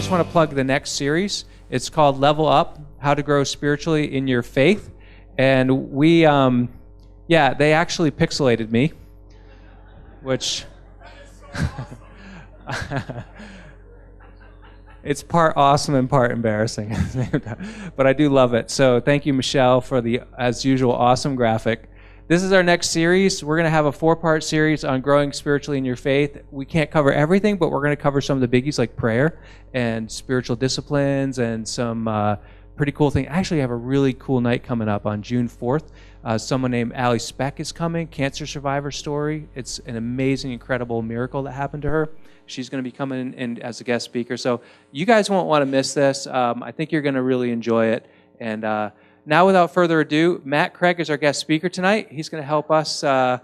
just want to plug the next series. It's called Level Up: How to Grow Spiritually in Your Faith. And we, they actually pixelated me, which it's part awesome and part embarrassing at the same time. But I do love it. So thank you, Michelle, for the, as usual, awesome graphic. This is our next series. We're going to have a 4-part series on growing spiritually in your faith. We can't cover everything, but we're going to cover some of the biggies like prayer and spiritual disciplines and some pretty cool things. Actually, I have a really cool night coming up on June 4th. Someone named Allie Speck is coming, cancer survivor story. It's an amazing, incredible miracle that happened to her. She's going to be coming in as a guest speaker. So you guys won't want to miss this. I think you're going to really enjoy it. And now, without further ado, Matt Craig is our guest speaker tonight. He's going to help us talk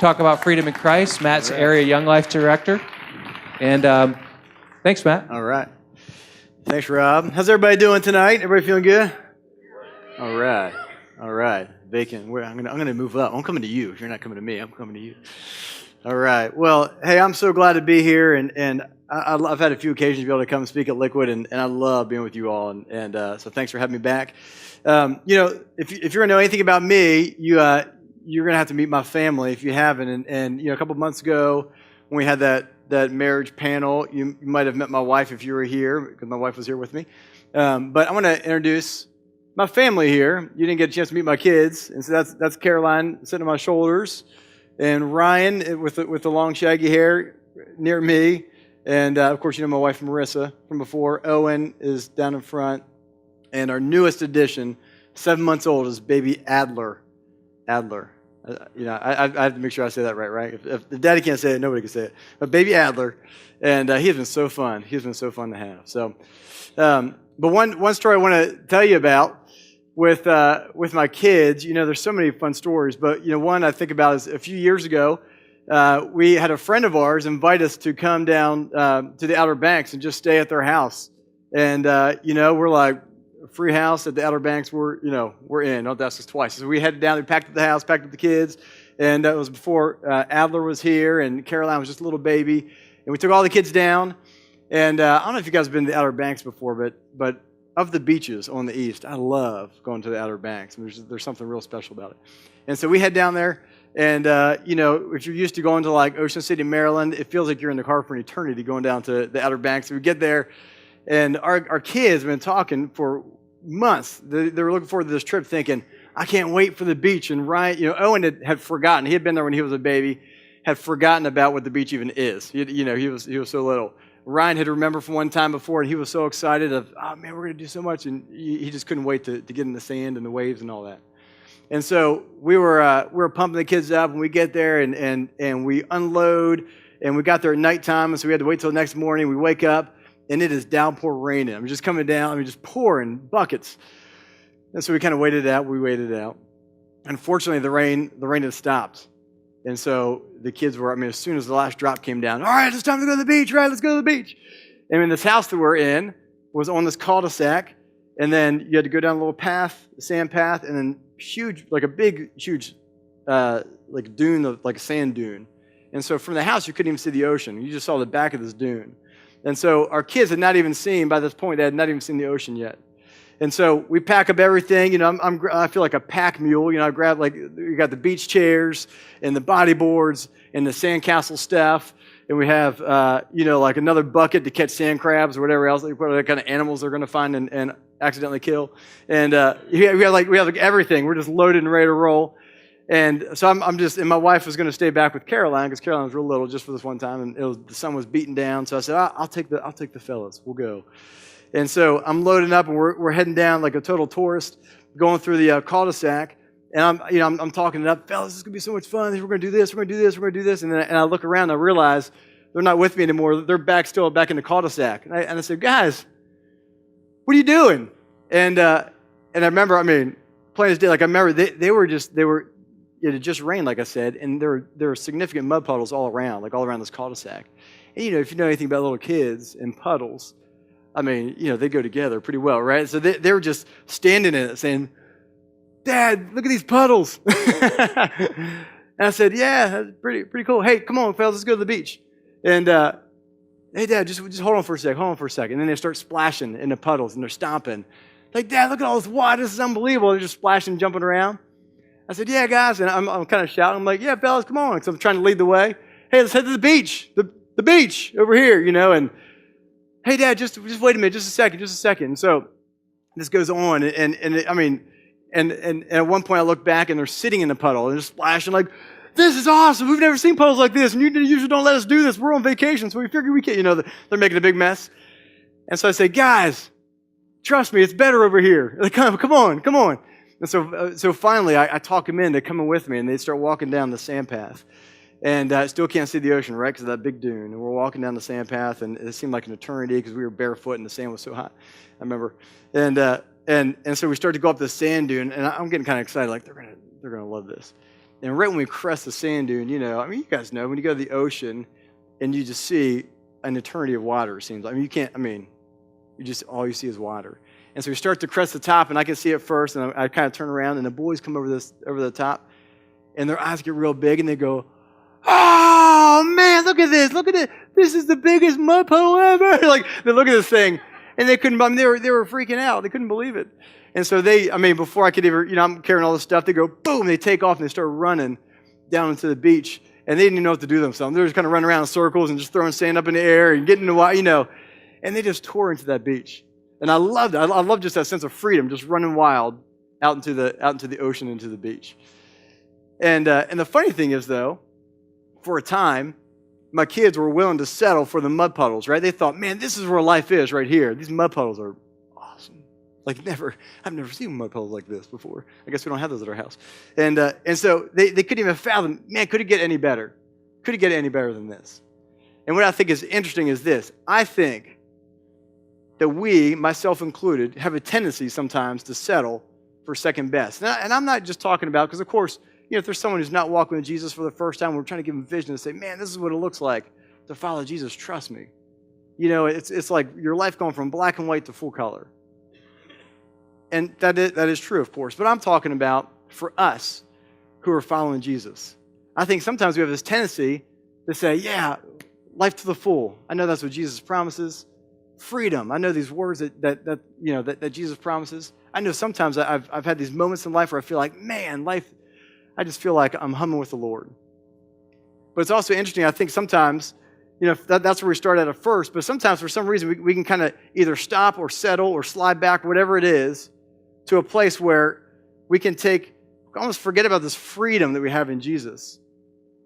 about freedom in Christ. Matt's Area Young Life Director. And thanks, Matt. All right. Thanks, Rob. How's everybody doing tonight? Everybody feeling good? All right. Bacon. I'm gonna move up. I'm coming to you. If you're not coming to me, I'm coming to you. All right. Well, hey, I'm so glad to be here, and I've had a few occasions to be able to come and speak at Liquid, and I love being with you all, and so thanks for having me back. If you're gonna know anything about me, you're gonna have to meet my family if you haven't. And a couple months ago when we had that marriage panel, you might have met my wife if you were here, because my wife was here with me. But I want to introduce my family here. You didn't get a chance to meet my kids, and so that's Caroline sitting on my shoulders, and Ryan with the long shaggy hair near me, and of course my wife Marissa from before. Owen is down in front, and our newest addition, 7 months old, is baby Adler. I have to make sure I say that right? If the daddy can't say it, nobody can say it. But baby Adler, and he has been so fun. He's been so fun to have. So, but one story I want to tell you about with my kids. There's so many fun stories, but one I think about is a few years ago, we had a friend of ours invite us to come down to the Outer Banks and just stay at their house, and we're like, free house at the Outer Banks, we're in. Don't ask us twice. So we headed down, we packed up the house, packed up the kids, and that was before Adler was here, and Caroline was just a little baby, and we took all the kids down, and I don't know if you guys have been to the Outer Banks before, but of the beaches on the east, I love going to the Outer Banks. There's something real special about it. And so we head down there, and if you're used to going to like Ocean City, Maryland, it feels like you're in the car for an eternity going down to the Outer Banks. So we get there, and our kids have been talking for months. They were looking forward to this trip, thinking, I can't wait for the beach. And Ryan, Owen had forgotten. He had been there when he was a baby, had forgotten about what the beach even is. He was so little. Ryan had remembered from one time before, and he was so excited of, oh man, we're going to do so much, and he just couldn't wait to get in the sand and the waves and all that. And so we were pumping the kids up, and we get there, and we unload, and we got there at nighttime, and so we had to wait till the next morning. We wake up, and it is downpour raining. I'm just coming down, just pouring buckets. And so we kind of waited it out. We waited it out. Unfortunately, the rain had stopped. And so the kids were, as soon as the last drop came down, all right, it's time to go to the beach, right? Let's go to the beach. And this house that we're in was on this cul-de-sac. And then you had to go down a little path, a sand path, and then huge, like a big, huge, like dune, like a sand dune. And so from the house, you couldn't even see the ocean. You just saw the back of this dune. And so our kids had not even seen, by this point, they had not even seen the ocean yet. And so we pack up everything. I feel like a pack mule. I grab, we got the beach chairs and the bodyboards and the sandcastle stuff. And we have, like another bucket to catch sand crabs or whatever else, whatever kind of animals they're going to find and accidentally kill. And we have everything. We're just loaded and ready to roll. And so and my wife was going to stay back with Caroline because Caroline was real little just for this one time, and the sun was beating down. So I said, I'll take the fellas. We'll go. And so I'm loading up, and we're heading down like a total tourist, going through the cul-de-sac. And I'm talking it up, fellas. This is gonna be so much fun. We're gonna do this. We're gonna do this. We're gonna do this. And I look around, and I realize they're not with me anymore. They're still back in the cul-de-sac. And I said, guys, what are you doing? And I remember, plain as day, I remember it had just rained, like I said, and there were significant mud puddles all around this cul-de-sac. And if you know anything about little kids and puddles, they go together pretty well, right? So they were just standing in it saying, Dad, look at these puddles. And I said, yeah, that's pretty cool. Hey, come on, fellas, let's go to the beach. And hey, Dad, just hold on for a second, hold on for a second. And then they start splashing in the puddles, and they're stomping. Like, Dad, look at all this water. This is unbelievable. They're just splashing, jumping around. I said, yeah, guys. And I'm kind of shouting. I'm like, yeah, fellas, come on. Because I'm trying to lead the way. Hey, let's head to the beach. The beach over here, And, hey, Dad, just wait a minute, just a second. And so this goes on. And at one point I look back, and they're sitting in the puddle, and they're splashing like, this is awesome. We've never seen puddles like this. And you usually don't let us do this. We're on vacation, so we figure we can't. They're making a big mess. And so I say, guys, trust me, it's better over here. Like, come on. And so finally, I talk them into coming with me, and they start walking down the sand path. And I still can't see the ocean, right, because of that big dune. And we're walking down the sand path, and it seemed like an eternity because we were barefoot and the sand was so hot. I remember. And so we start to go up the sand dune, and I'm getting kind of excited, like they're gonna love this. And right when we crest the sand dune, you guys know when you go to the ocean and you just see an eternity of water, it seems like. All you see is water. And so we start to crest the top, and I can see it first, and I kind of turn around, and the boys come over the top, and their eyes get real big, and they go, oh, man, look at this. This is the biggest mud puddle ever. Like, they look at this thing, and they couldn't, they were freaking out. They couldn't believe it. And so before I could ever, I'm carrying all this stuff, they go, boom, they take off, and they start running down into the beach, and they didn't even know what to do themselves. They were just kind of running around in circles and just throwing sand up in the air and getting in the water, and they just tore into that beach. And I loved it. I love just that sense of freedom, just running wild out into the ocean, into the beach. And the funny thing is, though, for a time, my kids were willing to settle for the mud puddles, right? They thought, man, this is where life is right here. These mud puddles are awesome. Like I've never seen mud puddles like this before. I guess we don't have those at our house. And so they couldn't even fathom, man, could it get any better? Could it get any better than this? And what I think is interesting is this. I think that we, myself included, have a tendency sometimes to settle for second best. And I'm not just talking about, because of course, if there's someone who's not walking with Jesus for the first time, we're trying to give them vision and say, man, this is what it looks like to follow Jesus, trust me. It's like your life going from black and white to full color. And that is true, of course. But I'm talking about for us who are following Jesus. I think sometimes we have this tendency to say, yeah, life to the full. I know that's what Jesus promises. Freedom. I know these words that Jesus promises. I know sometimes I've had these moments in life where I feel like, man, life, I just feel like I'm humming with the Lord. But it's also interesting, I think sometimes, that's where we start at first, but sometimes for some reason we can kind of either stop or settle or slide back, whatever it is, to a place where we can almost forget about this freedom that we have in Jesus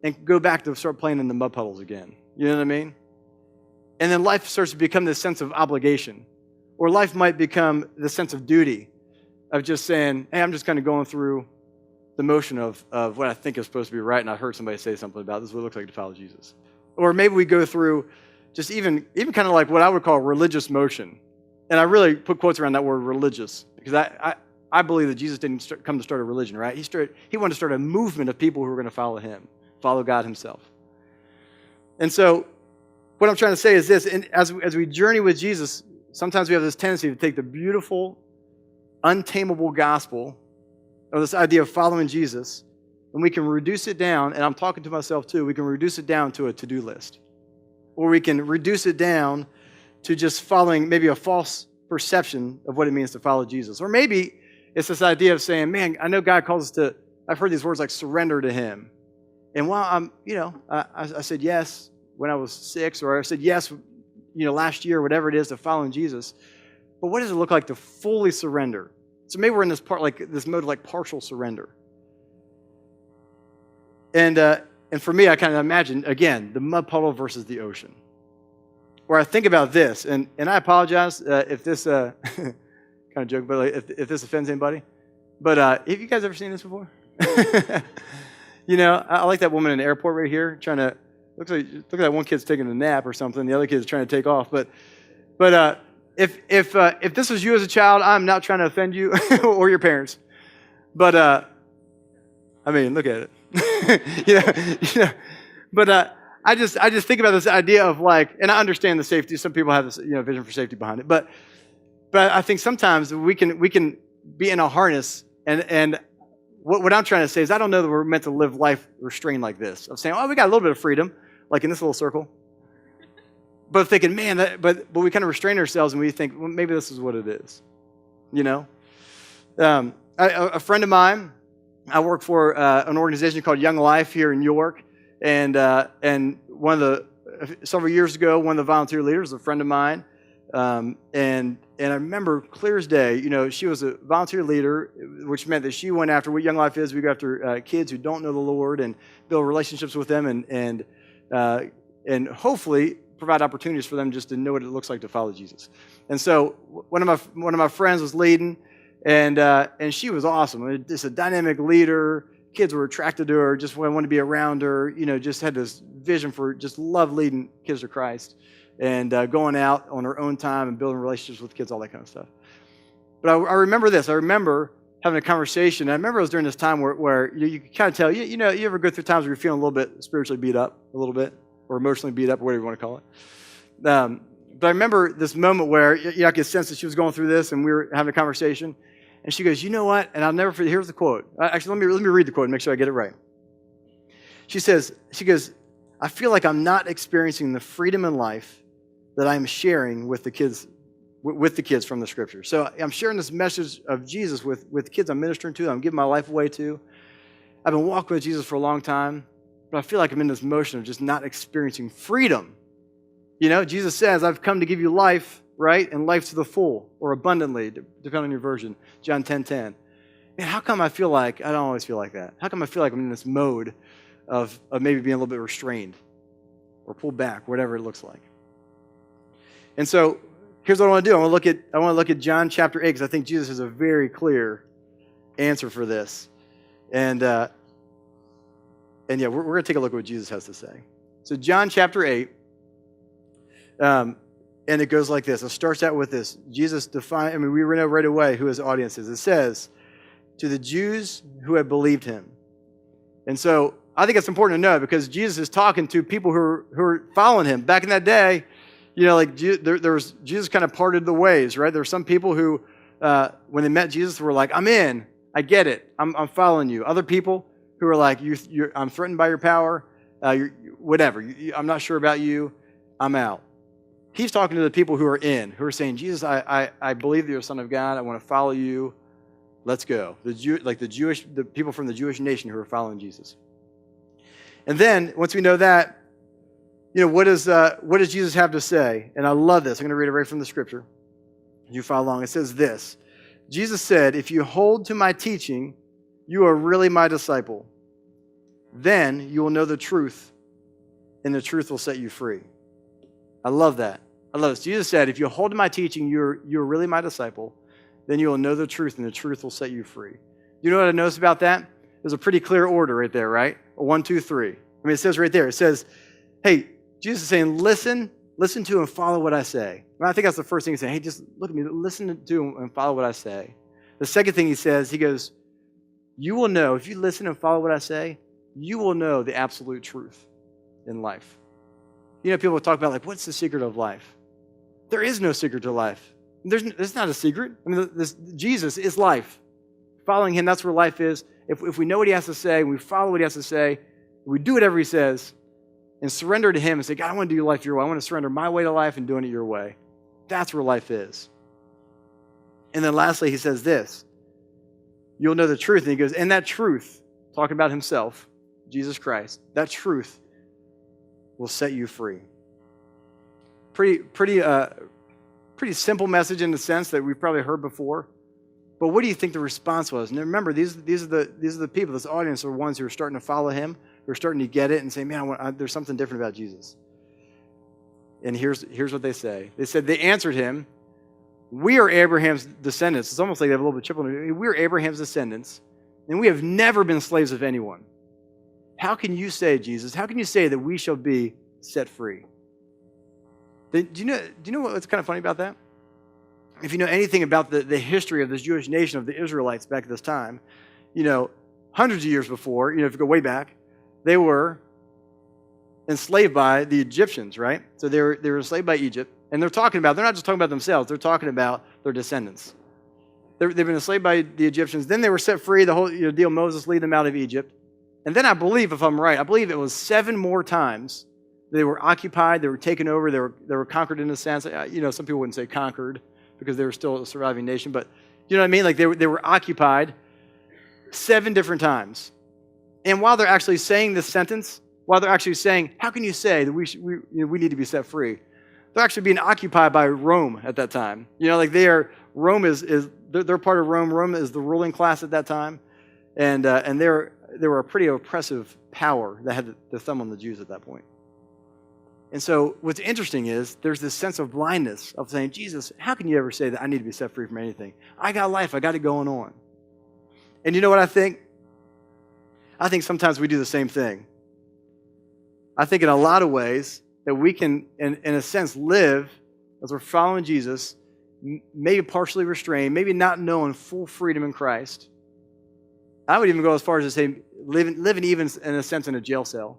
and go back to start playing in the mud puddles again. You know what I mean? And then life starts to become this sense of obligation. Or life might become the sense of duty, of just saying, hey, I'm just kind of going through the motion of what I think is supposed to be right, and I heard somebody say something about this is what it looks like to follow Jesus. Or maybe we go through just even kind of like what I would call religious motion. And I really put quotes around that word religious, because I believe that Jesus didn't come to start a religion, right? He wanted to start a movement of people who were going to follow him, follow God himself. And so what I'm trying to say is this, and as we journey with Jesus, sometimes we have this tendency to take the beautiful, untamable gospel, or this idea of following Jesus, and we can reduce it down, and I'm talking to myself too, we can reduce it down to a to-do list. Or we can reduce it down to just following maybe a false perception of what it means to follow Jesus. Or maybe it's this idea of saying, man, I know God calls us to, I've heard these words like surrender to him. And while I said yes when I was 6, or I said yes, last year, whatever it is, to following Jesus. But what does it look like to fully surrender? So maybe we're in this mode of partial surrender. And for me, I kind of imagine, again, the mud puddle versus the ocean. Where I think about this, and I apologize if this, kind of joke, but if this offends anybody. But have you guys ever seen this before? I like that woman in the airport right here trying to, look at that one kid's taking a nap or something, the other kid's trying to take off. But if this was you as a child, I'm not trying to offend you or your parents. But look at it. But I just think about this idea of and I understand the safety. Some people have this vision for safety behind it. But I think sometimes we can be in a harness, and what I'm trying to say is I don't know that we're meant to live life restrained like this. Of saying, oh, we got a little bit of freedom, like in this little circle. but thinking, man, but we kind of restrain ourselves and we think, well, maybe this is what it is, you know? A friend of mine, I work for an organization called Young Life here in York, and several years ago, one of the volunteer leaders, a friend of mine, and I remember clear as day, you know, she was a volunteer leader, which meant that she went after what Young Life is. We go after kids who don't know the Lord and build relationships with them, and hopefully provide opportunities for them just to know what it looks like to follow Jesus. And so one of my friends was leading, and she was awesome. Just a dynamic leader. Kids were attracted to her, just wanted to be around her. You know, just had this vision for just love leading kids to Christ, and going out on her own time and building relationships with kids, all that kind of stuff. But I remember this. I remember having a conversation. I remember it was during this time where you could kind of tell, you know, you ever go through times where you're feeling a little bit spiritually beat up, a little bit, or emotionally beat up, or whatever you want to call it. But I remember this moment where I could sense that she was going through this, and we were having a conversation. And she goes, you know what? And I'll never forget. Here's the quote. Actually, let me read the quote and make sure I get it right. She goes, I feel like I'm not experiencing the freedom in life that I'm sharing with the kids from the Scripture. So I'm sharing this message of Jesus with kids I'm ministering to, I'm giving my life away to. I've been walking with Jesus for a long time, but I feel like I'm in this motion of just not experiencing freedom. You know, Jesus says, I've come to give you life, right? And life to the full, or abundantly, depending on your version. John 10:10. Man, how come I feel like, I don't always feel like that? How come I feel like I'm in this mode of maybe being a little bit restrained or pulled back, whatever it looks like? And so here's what I want to do. I want to look at John chapter 8, because I think Jesus has a very clear answer for this. And yeah, we're going to take a look at what Jesus has to say. So John chapter 8, and it goes like this. It starts out with this. Jesus defined, we know right away who his audience is. It says, to the Jews who have believed him. And so I think it's important to know, because Jesus is talking to people who are following him. Back in that day, you know, like there was, Jesus kind of parted the ways, right? There were some people who, when they met Jesus, were like, I'm in, I get it, I'm following you. Other people who are like, I'm threatened by your power, whatever, I'm not sure about you, I'm out. He's talking to the people who are in, who are saying, Jesus, I believe that you're the Son of God, I want to follow you, let's go. The people from the Jewish nation who are following Jesus. And then, once we know that, you know, what does Jesus have to say? And I love this. I'm going to read it right from the Scripture. You follow along. It says this. Jesus said, if you hold to my teaching, you are really my disciple. Then you will know the truth, and the truth will set you free. I love that. I love this. Jesus said, if you hold to my teaching, you're really my disciple. Then you will know the truth, and the truth will set you free. You know what I noticed about that? There's a pretty clear order right there, right? 1, 2, 3. It says right there. It says, hey, Jesus is saying, listen to and follow what I say. And I think that's the first thing he's saying. Hey, just look at me, listen to and follow what I say. The second thing he says, he goes, you will know, if you listen and follow what I say, you will know the absolute truth in life. You know, people talk about, like, what's the secret of life? There is no secret to life. It's not a secret. Jesus is life. Following him, that's where life is. If we know what he has to say, we follow what he has to say, we do whatever he says, and surrender to him and say, God, I want to do your life your way. I want to surrender my way to life and doing it your way. That's where life is. And then lastly, he says this, you'll know the truth. And he goes, and that truth, talking about himself, Jesus Christ, that truth will set you free. Pretty simple message in the sense that we've probably heard before. But what do you think the response was? And remember, these are the people, this audience are ones who are starting to follow him, who are starting to get it and say, man, there's something different about Jesus. And here's what they say. They said, they answered him, we are Abraham's descendants. It's almost like they have a little bit of chip on it. We are Abraham's descendants, and we have never been slaves of anyone. How can you say, Jesus, how can you say that we shall be set free? Do you know what's kind of funny about that? If you know anything about the history of this Jewish nation of the Israelites back at this time, you know, hundreds of years before, you know, if you go way back, they were enslaved by the Egyptians, right? So they were enslaved by Egypt, and they're not just talking about themselves, they're talking about their descendants. They've been enslaved by the Egyptians, then they were set free, the whole deal, Moses lead them out of Egypt. And then I believe, if I'm right, I believe it was 7 more times They were occupied. They were taken over. They were conquered in a sense. Some people wouldn't say conquered because they were still a surviving nation, but you know what I mean? Like they were occupied 7 different times. And while they're actually saying this sentence, while they're actually saying, how can you say that we need to be set free? They're actually being occupied by Rome at that time. Rome they're part of Rome. Rome is the ruling class at that time. And they were a pretty oppressive power that had the thumb on the Jews at that point. And so what's interesting is there's this sense of blindness of saying, Jesus, how can you ever say that I need to be set free from anything? I got life. I got it going on. And you know what I think? I think sometimes we do the same thing. I think in a lot of ways that we can, in a sense, live as we're following Jesus, maybe partially restrained, maybe not knowing full freedom in Christ. I would even go as far as to say living even in a sense in a jail cell.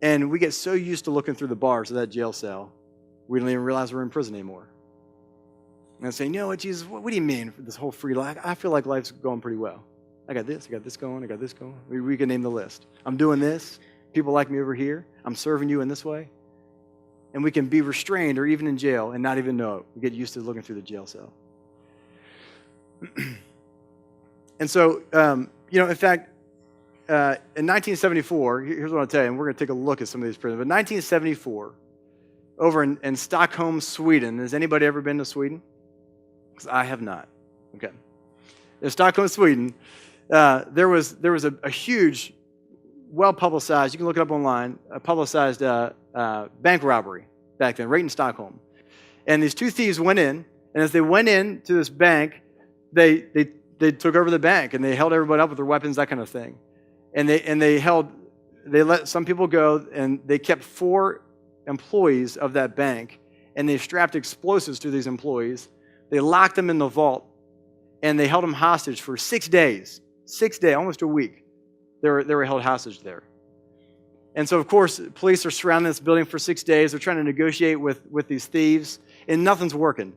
And we get so used to looking through the bars of that jail cell, we don't even realize we're in prison anymore. And saying, you know what, Jesus, what do you mean for this whole free life? I feel like life's going pretty well. I got this going, I got this going. We can name the list. I'm doing this. People like me over here. I'm serving you in this way. And we can be restrained or even in jail and not even know it. We get used to looking through the jail cell. And so, in fact, in 1974, here's what I'll tell you, and we're going to take a look at some of these prisons. But 1974, over in Stockholm, Sweden. Has anybody ever been to Sweden? Because I have not. Okay. In Stockholm, Sweden, there was a huge, well-publicized, you can look it up online, a publicized bank robbery back then, right in Stockholm. And these 2 thieves went in, and as they went in to this bank, they took over the bank, and they held everybody up with their weapons, that kind of thing. And they let some people go, and they kept 4 employees of that bank, and they strapped explosives to these employees. They locked them in the vault, and they held them hostage for 6 days. 6 days, almost a week. They were held hostage there. And so, of course, police are surrounding this building for 6 days. They're trying to negotiate with these thieves, and nothing's working.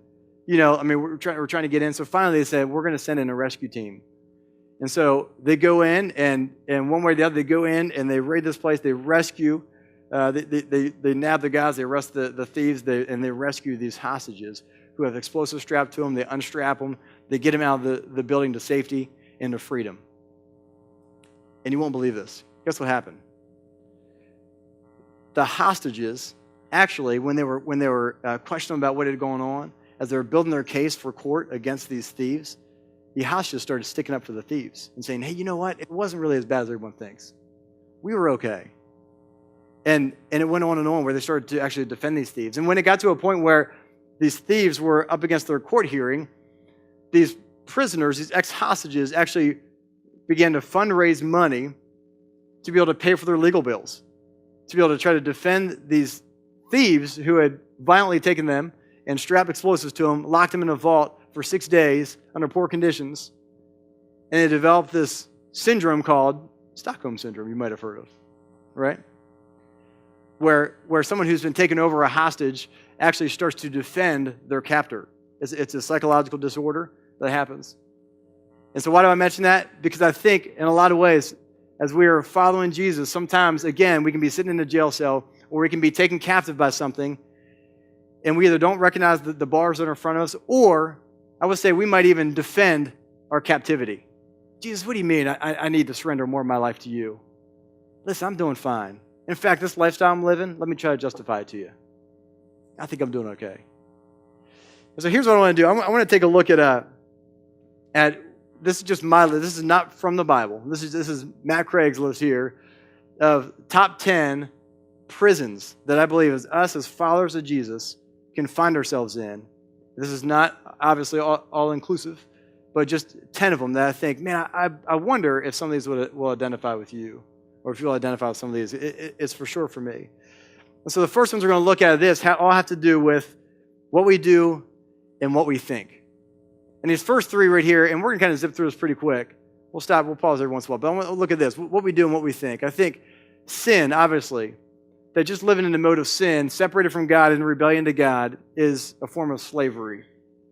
We're trying to get in. So finally they said, we're going to send in a rescue team. And so they go in, and one way or the other, they go in and they raid this place. They rescue, they nab the guys, they arrest the thieves, and they rescue these hostages who have explosives strapped to them. They unstrap them. They get them out of the building to safety and to freedom. And you won't believe this. Guess what happened? The hostages, actually, when they were questioning about what had gone on, as they were building their case for court against these thieves, the hostages started sticking up for the thieves and saying, hey, you know what? It wasn't really as bad as everyone thinks. We were okay. And it went on where they started to actually defend these thieves. And when it got to a point where these thieves were up against their court hearing, these prisoners, these ex-hostages, actually began to fundraise money to be able to pay for their legal bills, to be able to try to defend these thieves who had violently taken them and strapped explosives to them, locked them in a vault for 6 days under poor conditions. And they developed this syndrome called Stockholm Syndrome, you might have heard of, right? Where someone who's been taken over a hostage actually starts to defend their captor. It's a psychological disorder that happens. And so why do I mention that? Because I think in a lot of ways, as we are following Jesus, sometimes, again, we can be sitting in a jail cell or we can be taken captive by something, and we either don't recognize the bars that are in front of us, or I would say we might even defend our captivity. Jesus, what do you mean I need to surrender more of my life to you? Listen, I'm doing fine. In fact, this lifestyle I'm living, let me try to justify it to you. I think I'm doing okay. So here's what I want to do. I want to take a look at this is just my list. This is not from the Bible. This is Matt Craig's list here of top 10 prisons that I believe as us as followers of Jesus can find ourselves in. This is not obviously all inclusive, but just 10 of them that I think, man, I wonder if some of these will identify with you, or if you'll identify with some of these. It's for sure for me. And so the first ones we're going to look at this all have to do with what we do and what we think. And these first 3 right here, and we're going to kind of zip through this pretty quick. We'll pause every once in a while, but I want to look at this, what we do and what we think. I think sin, obviously, that just living in the mode of sin, separated from God and rebellion to God, is a form of slavery.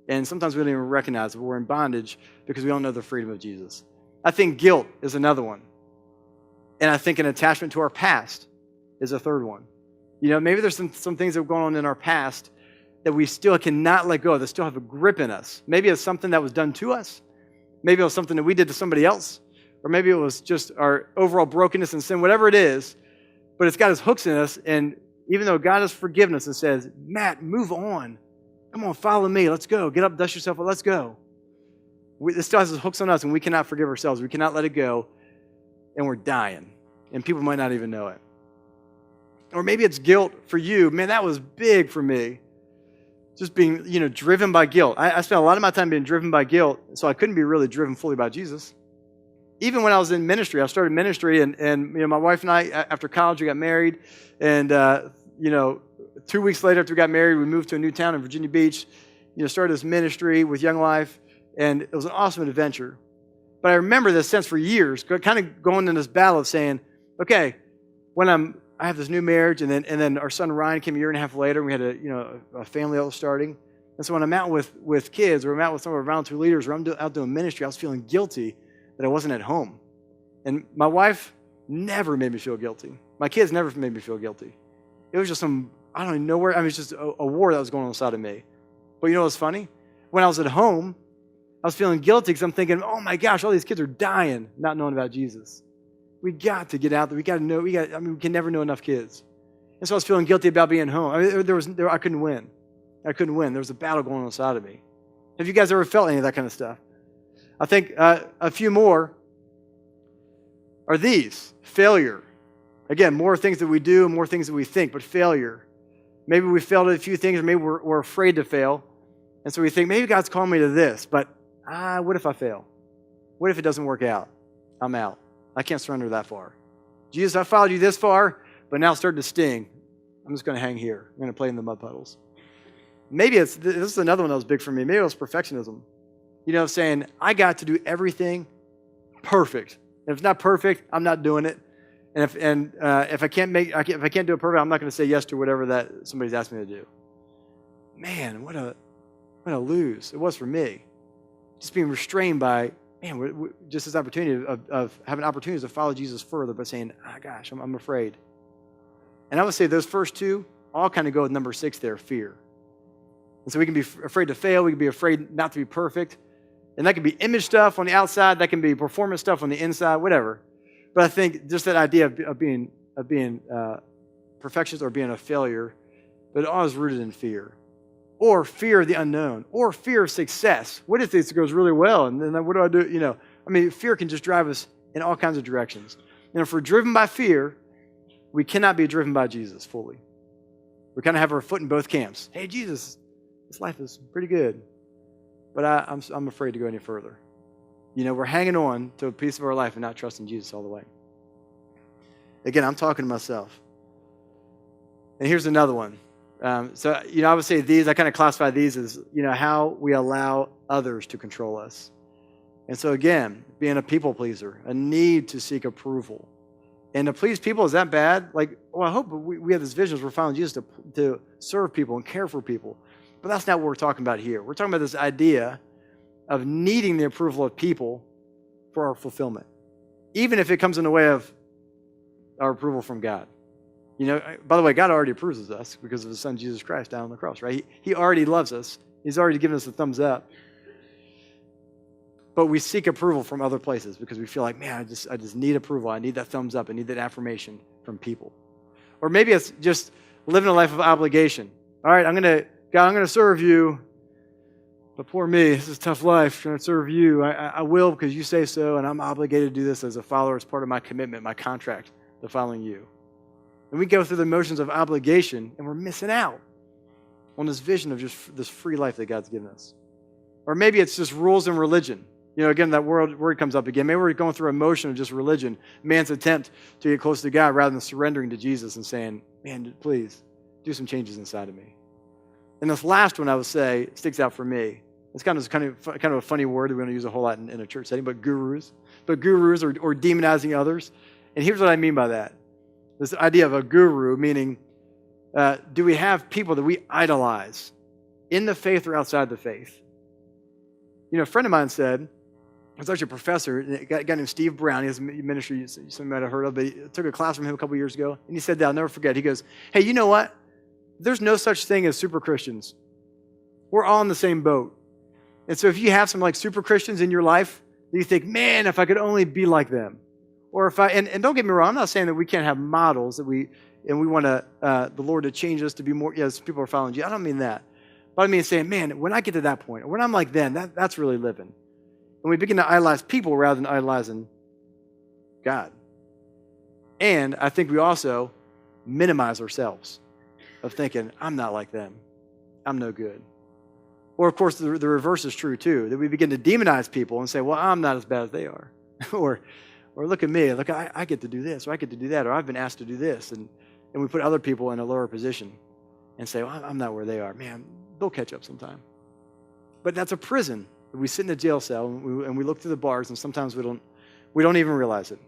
And sometimes we don't even recognize it, but we're in bondage because we don't know the freedom of Jesus. I think guilt is another one. And I think an attachment to our past is a third one. Maybe there's some things that have gone on in our past that we still cannot let go of, that still have a grip in us. Maybe it's something that was done to us. Maybe it was something that we did to somebody else. Or maybe it was just our overall brokenness and sin, whatever it is. But it's got its hooks in us. And even though God has forgiven us and says, Matt, move on. Come on, follow me. Let's go. Get up, dust yourself up. Let's go. It still has its hooks on us, and we cannot forgive ourselves. We cannot let it go. And we're dying. And people might not even know it. Or maybe it's guilt for you. Man, that was big for me. Just being, driven by guilt. I spent a lot of my time being driven by guilt, so I couldn't be really driven fully by Jesus. Even when I was in ministry, I started ministry, and my wife and I, after college, we got married, and 2 weeks later after we got married, we moved to a new town in Virginia Beach, started this ministry with Young Life, and it was an awesome adventure. But I remember this sense for years, kind of going in this battle of saying, okay, when I have this new marriage, and then our son Ryan came a year and a half later, and we had a family that was starting. And so when I'm out with kids, or I'm out with some of our volunteer leaders, or I'm out doing ministry, I was feeling guilty that I wasn't at home. And my wife never made me feel guilty. My kids never made me feel guilty. It was just I don't even know where, it's just a war that was going on inside of me. But you know what's funny? When I was at home, I was feeling guilty because I'm thinking, oh my gosh, all these kids are dying not knowing about Jesus. We got to get out there. We got to know. We can never know enough kids. And so I was feeling guilty about being home. I couldn't win. I couldn't win. There was a battle going on inside of me. Have you guys ever felt any of that kind of stuff? I think a few more are these. Failure. Again, more things that we do and more things that we think, but failure. Maybe we failed at a few things, or maybe we're afraid to fail. And so we think, maybe God's calling me to this, but what if I fail? What if it doesn't work out? I'm out. I can't surrender that far. Jesus, I followed you this far, but now it's starting to sting. I'm just going to hang here. I'm going to play in the mud puddles. Maybe this is another one that was big for me. Maybe it was perfectionism. Saying, I got to do everything perfect. And if it's not perfect, I'm not doing it. And if I can't do it perfect, I'm not going to say yes to whatever that somebody's asked me to do. Man, what a lose it was for me. Just being restrained by, just this opportunity of having opportunities to follow Jesus further, but saying, gosh, I'm afraid. And I would say those first two all kind of go with number 6 there, fear. And so we can be afraid to fail. We can be afraid not to be perfect. And that can be image stuff on the outside. That can be performance stuff on the inside, whatever. But I think just that idea of being perfectionist or being a failure, but it all is rooted in fear. Or fear of the unknown. Or fear of success. What if this goes really well? And then what do I do? Fear can just drive us in all kinds of directions. And if we're driven by fear, we cannot be driven by Jesus fully. We kind of have our foot in both camps. Hey, Jesus, this life is pretty good, but I'm afraid to go any further. We're hanging on to a piece of our life and not trusting Jesus all the way. Again, I'm talking to myself. And here's another one. I would say these, I kind of classify these as, how we allow others to control us. And so again, being a people pleaser, a need to seek approval. And to please people, is that bad? I hope we have this vision as we're following Jesus to serve people and care for people. But that's not what we're talking about here. We're talking about this idea of needing the approval of people for our fulfillment, even if it comes in the way of our approval from God. By the way, God already approves of us because of His Son, Jesus Christ, down on the cross, right? He already loves us. He's already given us a thumbs up. But we seek approval from other places because we feel like, man, I just need approval. I need that thumbs up. I need that affirmation from people. Or maybe it's just living a life of obligation. All right, God, I'm going to serve you. But poor me, this is a tough life. I'm going to serve you. I will because you say so, and I'm obligated to do this as a follower, as part of my commitment, my contract to following you. And we go through the motions of obligation, and we're missing out on this vision of just this free life that God's given us. Or maybe it's just rules and religion. Again, that word comes up again. Maybe we're going through a motion of just religion, man's attempt to get close to God rather than surrendering to Jesus and saying, man, please do some changes inside of me. And this last one, I would say, sticks out for me. It's kind of a funny word that we're going to use a whole lot in a church setting, but gurus. But gurus or demonizing others. And here's what I mean by that. This idea of a guru, meaning, do we have people that we idolize in the faith or outside the faith? A friend of mine said, was actually a professor, a guy named Steve Brown. He has a ministry some might have heard of, but he took a class from him a couple years ago. And he said that, I'll never forget. He goes, hey, you know what? There's no such thing as super Christians. We're all in the same boat. And so if you have some like super Christians in your life, you think, man, if I could only be like them. Or if and don't get me wrong, I'm not saying that we can't have models that we want the Lord to change us to be more, yes, people are following you. I don't mean that. But I mean saying, man, when I get to that point, when I'm like them, that's really living. And we begin to idolize people rather than idolizing God. And I think we also minimize ourselves of thinking, I'm not like them. I'm no good. Or, of course, the reverse is true, too, that we begin to demonize people and say, well, I'm not as bad as they are. or look at me. Look, I get to do this, or I get to do that, or I've been asked to do this. And we put other people in a lower position and say, well, I'm not where they are. Man, they'll catch up sometime. But that's a prison. We sit in a jail cell and we look through the bars, and sometimes we don't even realize it.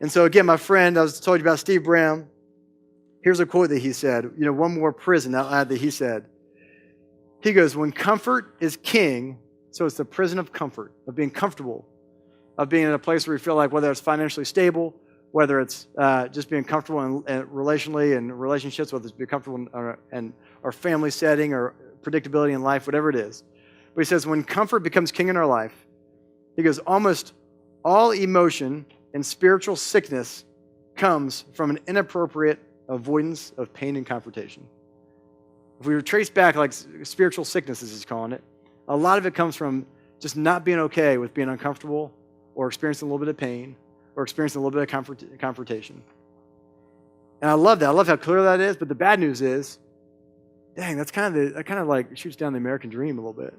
And so, again, my friend, I was told you about Steve Brown. Here's a quote that he said. One more prison I'll add that he said. He goes, when comfort is king, so it's the prison of comfort, of being comfortable, of being in a place where you feel like whether it's financially stable, whether it's just being comfortable in relationally and relationships, whether it's being comfortable in our family setting or predictability in life, whatever it is. But he says, when comfort becomes king in our life, he goes, almost all emotion and spiritual sickness comes from an inappropriate avoidance of pain and confrontation. If we trace back like spiritual sickness, as he's calling it, a lot of it comes from just not being okay with being uncomfortable or experiencing a little bit of pain or experiencing a little bit of confrontation. And I love that. I love how clear that is. But the bad news is, dang, that kind of like shoots down the American dream a little bit.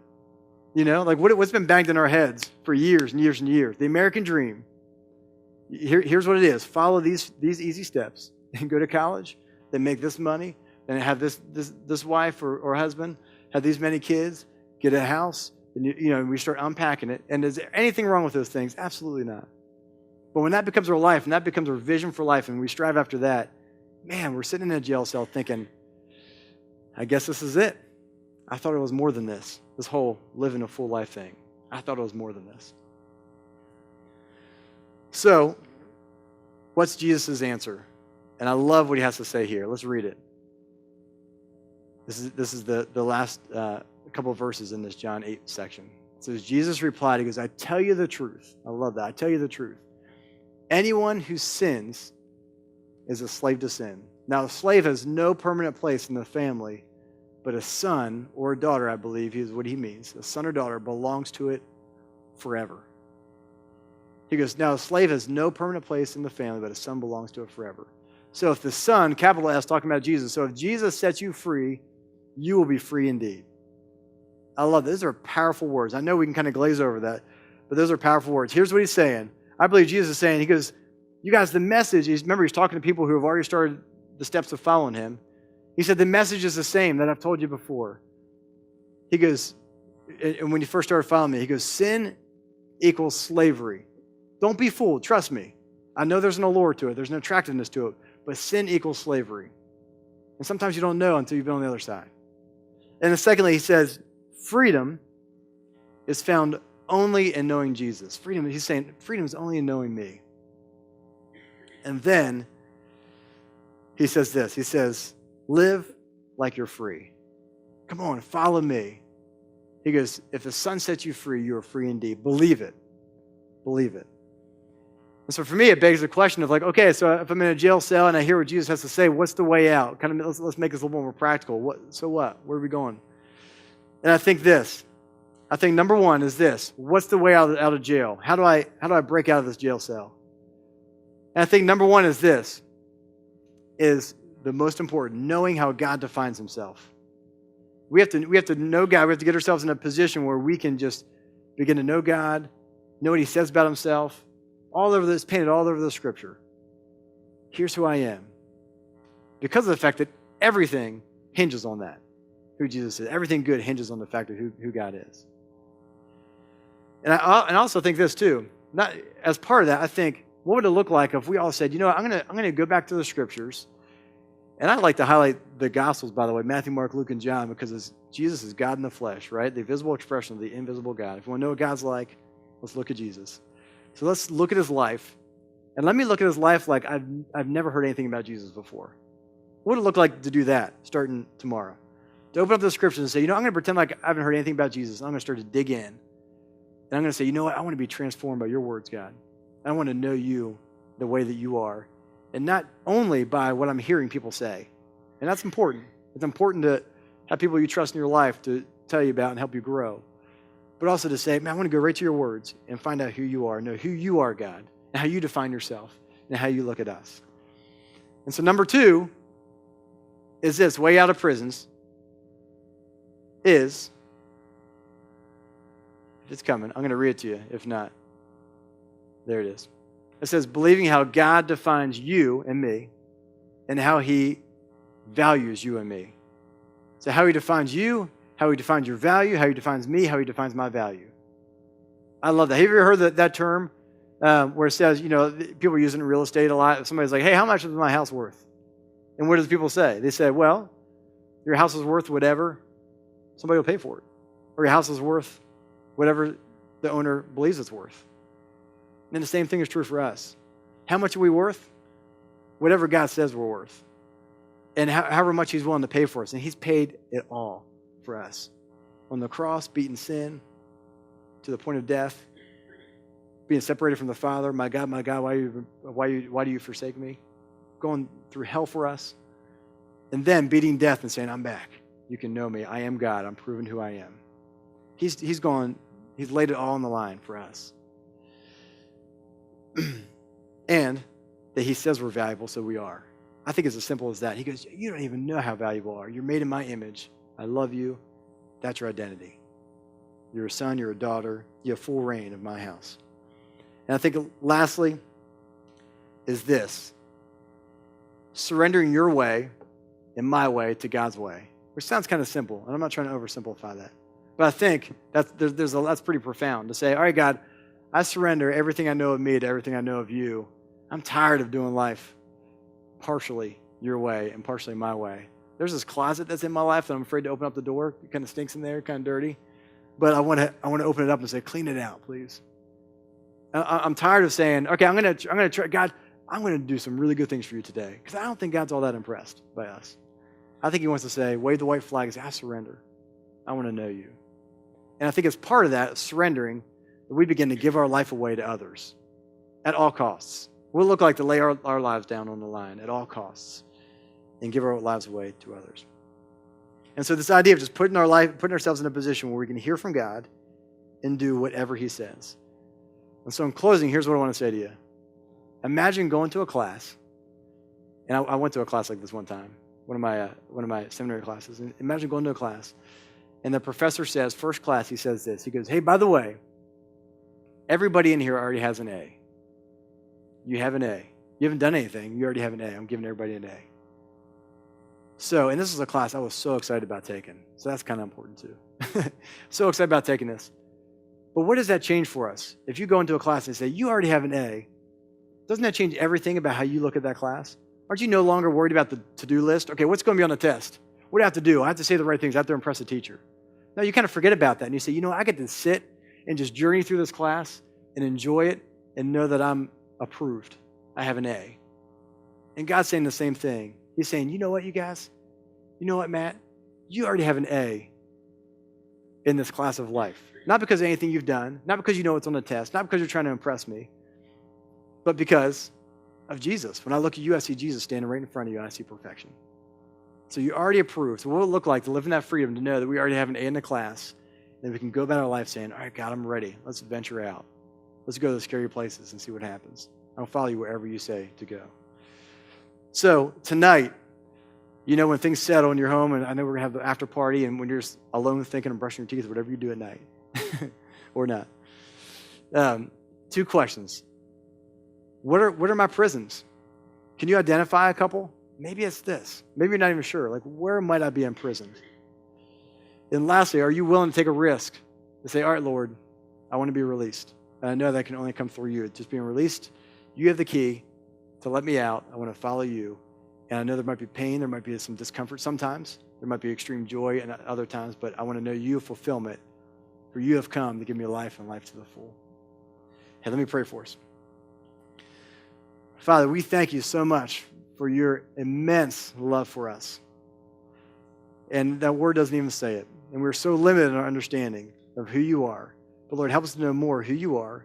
Like what's been banged in our heads for years and years and years. The American dream. Here's what it is. Follow these easy steps and go to college, then make this money, and have this wife or husband, have these many kids, get a house, and we start unpacking it. And is there anything wrong with those things? Absolutely not. But when that becomes our life and that becomes our vision for life and we strive after that, man, we're sitting in a jail cell thinking, I guess this is it. I thought it was more than this whole living a full life thing. I thought it was more than this. So, what's Jesus' answer? And I love what he has to say here. Let's read it. This is the last couple of verses in this John 8 section. It says, Jesus replied, he goes, I tell you the truth. I love that. I tell you the truth. Anyone who sins is a slave to sin. Now, a slave has no permanent place in the family, but a son or a daughter, I believe, is what he means. A son or daughter belongs to it forever. He goes, now a slave has no permanent place in the family, but a son belongs to it forever. So if the son, capital S, talking about Jesus, so if Jesus sets you free, you will be free indeed. I love that. Those are powerful words. I know we can kind of glaze over that, but those are powerful words. Here's what he's saying. I believe Jesus is saying, he goes, you guys, the message, remember he's talking to people who have already started the steps of following him. He said, the message is the same that I've told you before. He goes, and when you first started following me, he goes, sin equals slavery. Don't be fooled. Trust me. I know there's an allure to it. There's an attractiveness to it. But sin equals slavery. And sometimes you don't know until you've been on the other side. And then secondly, he says, freedom is found only in knowing Jesus. Freedom, he's saying, freedom is only in knowing me. And then he says this. He says, live like you're free. Come on, follow me. He goes, if the Son sets you free, you are free indeed. Believe it. Believe it. And so for me, it begs the question of like, okay, so if I'm in a jail cell and I hear what Jesus has to say, what's the way out? Kind of, let's make this a little more practical. So what? Where are we going? And I think this. I think number one is this. What's the way out of jail? How do I break out of this jail cell? And I think number one is this. Is the most important, knowing how God defines himself. We have to know God. We have to get ourselves in a position where we can just begin to know God, know what he says about himself, all over this, painted all over the scripture. Here's who I am. Because of the fact that everything hinges on that, who Jesus is. Everything good hinges on the fact of who God is. And I also think this too. Not as part of that, I think, what would it look like if we all said, I'm going to go back to the scriptures And I like to highlight the Gospels, by the way, Matthew, Mark, Luke, and John, because Jesus is God in the flesh, right? The visible expression of the invisible God. If you want to know what God's like, let's look at Jesus. So let's look at his life. And let me look at his life like I've never heard anything about Jesus before. What would it look like to do that starting tomorrow? To open up the scriptures and say, I'm going to pretend like I haven't heard anything about Jesus. And I'm going to start to dig in. And I'm going to say, you know what? I want to be transformed by your words, God. I want to know you the way that you are. And not only by what I'm hearing people say. And that's important. It's important to have people you trust in your life to tell you about and help you grow. But also to say, man, I want to go right to your words and find out who you are. Know who you are, God. And how you define yourself. And how you look at us. And so number 2 is this, way out of prisons, is, if it's coming, I'm going to read it to you. If not, there it is. It says, believing how God defines you and me and how he values you and me. So how he defines you, how he defines your value, how he defines me, how he defines my value. I love that. Have you ever heard that term where it says, people use it in real estate a lot. Somebody's like, hey, how much is my house worth? And what does people say? They say, well, your house is worth whatever somebody will pay for it. Or your house is worth whatever the owner believes it's worth. And the same thing is true for us. How much are we worth? Whatever God says we're worth. And however much he's willing to pay for us. And he's paid it all for us. On the cross, beaten sin to the point of death, being separated from the Father. My God, why do you forsake me? Going through hell for us. And then beating death and saying, I'm back. You can know me. I am God. I'm proving who I am. He's laid it all on the line for us. And that he says we're valuable, so we are. I think it's as simple as that. He goes, you don't even know how valuable you are. You're made in my image. I love you. That's your identity. You're a son, you're a daughter. You have full reign of my house. And I think lastly is this. Surrendering your way and my way to God's way. Which sounds kind of simple, and I'm not trying to oversimplify that. But I think that's pretty profound to say, all right, God, I surrender everything I know of me to everything I know of you. I'm tired of doing life partially your way and partially my way. There's this closet that's in my life that I'm afraid to open up the door. It kind of stinks in there, kind of dirty. But I want to open it up and say, clean it out, please. I'm tired of saying, okay, I'm going to try, God, I'm going to do some really good things for you today. Because I don't think God's all that impressed by us. I think he wants to say, wave the white flag and say, I surrender. I want to know you. And I think as part of that, surrendering, we begin to give our life away to others at all costs. What it look like to lay our lives down on the line at all costs and give our lives away to others. And so this idea of just putting ourselves in a position where we can hear from God and do whatever he says. And so in closing, here's what I want to say to you. Imagine going to a class, and I went to a class like this one time, one of my seminary classes. And imagine going to a class, and the professor says, first class, he says this. He goes, hey, by the way, everybody in here already has an A. You have an A. You haven't done anything. You already have an A. I'm giving everybody an A. So, and this is a class I was so excited about taking. So that's kind of important too. So excited about taking this. But what does that change for us? If you go into a class and say, you already have an A, doesn't that change everything about how you look at that class? Aren't you no longer worried about the to-do list? Okay, what's going to be on the test? What do I have to do? I have to say the right things. I have to impress the teacher. No, you kind of forget about that. And you say, I get to sit and just journey through this class and enjoy it and know that I'm approved. I have an A. And God's saying the same thing. He's saying, you know what, you guys? You know what, Matt? You already have an A in this class of life. Not because of anything you've done, not because you know what's on the test, not because you're trying to impress me, but because of Jesus. When I look at you, I see Jesus standing right in front of you, and I see perfection. So you're already approved. So what will it look like to live in that freedom, to know that we already have an A in the class, and we can go about our life saying, all right, God, I'm ready. Let's venture out. Let's go to the scary places and see what happens. I'll follow you wherever you say to go. So tonight, when things settle in your home, and I know we're going to have the after party, and when you're just alone thinking and brushing your teeth, whatever you do at night, or not. 2 questions. What are my prisons? Can you identify a couple? Maybe it's this. Maybe you're not even sure. Like, where might I be imprisoned? And lastly, are you willing to take a risk to say, all right, Lord, I want to be released. And I know that can only come through you. Just being released, you have the key to let me out. I want to follow you And I know there might be pain, there might be some discomfort sometimes, there might be extreme joy at other times, but I want to know you fulfillment, for you have come to give me life and life to the full. Hey, let me pray for us. Father, we thank you so much for your immense love for us. And that word doesn't even say it. And we're so limited in our understanding of who you are. But Lord, help us to know more who you are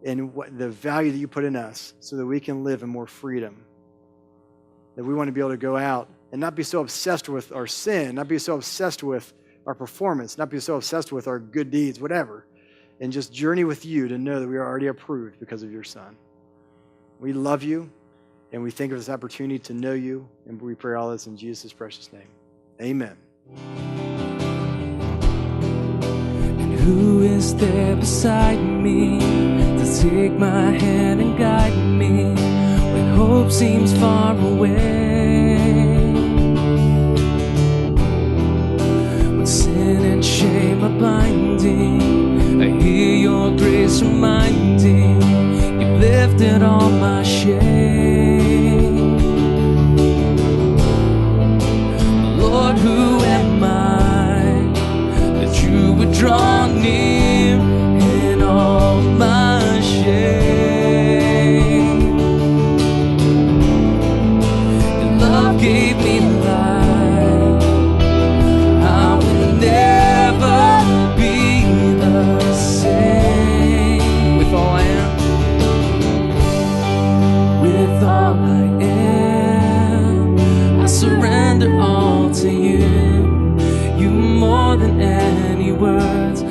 and what the value that you put in us so that we can live in more freedom. That we want to be able to go out and not be so obsessed with our sin, not be so obsessed with our performance, not be so obsessed with our good deeds, whatever, and just journey with you to know that we are already approved because of your Son. We love you, and we thank you for this opportunity to know you, and we pray all this in Jesus' precious name. Amen. And who is there beside me to take my hand and guide me when hope seems far away? When sin and shame are blinding, I hear your grace reminding, you've lifted all my shame. Lord, who am I that you would draw near in all my shame? Your love gave me life. I will never be the same. With all I am, with all I am, I surrender all to you. You more than any words